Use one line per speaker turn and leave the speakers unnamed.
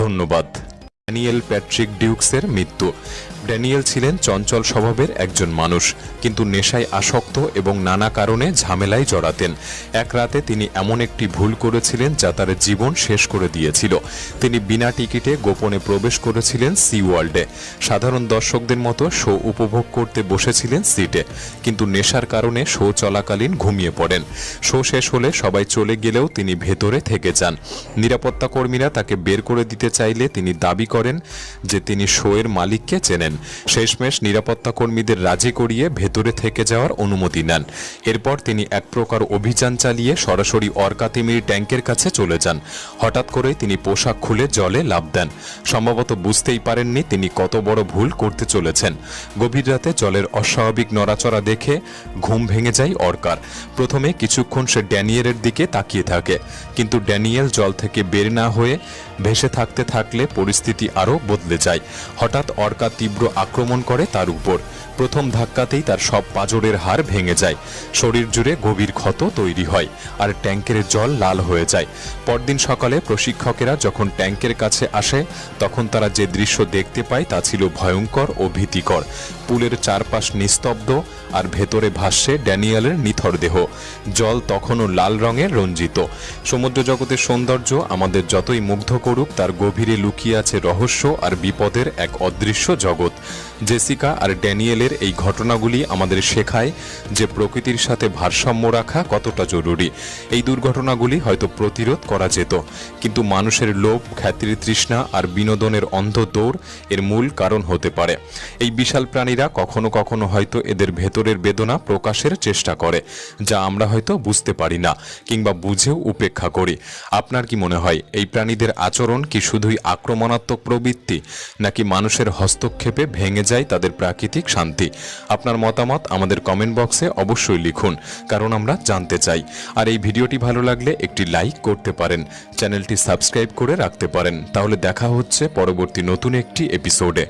ধন্যবাদ। Daniel Patrick ডিউক্সের মৃত্যু। Daniel ছিলেন চঞ্চল স্বভাবের একজন মানুষ, কিন্তু নেশায় আসক্ত এবং নানা কারণে ঝামেলায় জড়াতেন। এক রাতে তিনি এমন একটি ভুল করেছিলেন যা তার জীবন শেষ করে দিয়েছিল। তিনি বিনা টিকিটে গোপনে প্রবেশ করেছিলেন সি ওয়ার্ল্ডে। সাধারণ দর্শকদের মতো শো উপভোগ করতে বসেছিলেন সিটে, কিন্তু নেশার কারণে শো চলাকালীন ঘুমিয়ে পড়েন। শো শেষ হলে সবাই চলে গেলেও তিনি ভেতরে থেকে যান। নিরাপত্তা কর্মীরা তাকে বের করে দিতে চাইলে তিনি দাবি করেন যে তিনি শো এর মালিককে চেনেন। শেষমেশ নিরাপত্তা কর্মীদের রাজি করিয়ে ভেতরে থেকে যাওয়ার অনুমতি নেন। এরপর তিনি এক প্রকার অভিযান চালিয়ে সরাসরি অর্কা তিমির ট্যাঙ্কের কাছে চলে যান। হঠাৎ করে তিনি পোশাক খুলে জলে লাফ দেন। সম্ভবত বুঝতেই পারেননি তিনি কত বড় ভুল করতে চলেছেন। গভীর রাতে জলের অস্বাভাবিক নড়াচড়া দেখে ঘুম ভেঙে যায় অর্কার। প্রথমে কিছুক্ষণ সে ড্যানিয়েলের দিকে তাকিয়ে থাকে, কিন্তু ড্যানিয়েল জল থেকে বের না হয়ে ভেসে থাকতে থাকলে পরিস্থিতি আরও বদলে যায়। হঠাৎ অর্কা তীব্র আক্রমণ করে তার উপর। প্রথম ধাক্কাতেই তার সব পাঁজরের হাড় ভেঙে যায়। শরীর জুড়ে গভীর ক্ষত তৈরি হয়, আর ট্যাঙ্কের জল লাল হয়ে যায়। পরদিন সকালে প্রশিক্ষকেরা যখন ট্যাঙ্কের কাছে আসে, তখন তারা যে দৃশ্য দেখতে পায় তা ছিল ভয়ঙ্কর ও ভীতিকর। পুলের চারপাশ নিস্তব্ধ, আর ভেতরে ভাসছে ড্যানিয়েলের নিথর দেহ। জল তখনও লাল রঙের রঞ্জিত। সমুদ্র জগতের সৌন্দর্য আমাদের যতই মুগ্ধ করুক, তার গভীরে লুকিয়ে আছে রহস্য আর বিপদের এক অদৃশ্য জগৎ। জেসিকা আর ড্যানিয়েলের এই ঘটনাগুলি আমাদের শেখায় যে প্রকৃতির সাথে ভারসাম্য রাখা কতটা জরুরি। এই দুর্ঘটনাগুলি হয়তো প্রতিরোধ করা যেত, কিন্তু মানুষের লোভ, খ্যাতির তৃষ্ণা আর বিনোদনের অন্ধ দৌড় এর মূল কারণ হতে পারে। এই বিশাল প্রাণীরা কখনো কখনো হয়তো এদের ভেতরের বেদনা প্রকাশের চেষ্টা করে, যা আমরা হয়তো বুঝতে পারি না কিংবা বুঝেও উপেক্ষা করি। আপনার কি মনে হয় এই প্রাণীদের আচরণ কি শুধুই আক্রমণাত্মক প্রবৃত্তি, নাকি মানুষের হস্তক্ষেপে ভেঙে যায় তাদের প্রাকৃতিক শান্তি? আপনার মতামত আমাদের কমেন্ট বক্সে অবশ্যই লিখুন, কারণ আমরা জানতে চাই। আর এই ভিডিওটি ভালো লাগলে একটি লাইক করতে পারেন, চ্যানেলটি সাবস্ক্রাইব করে রাখতে পারেন। তাহলে দেখা হচ্ছে পরবর্তী নতুন একটি এপিসোডে।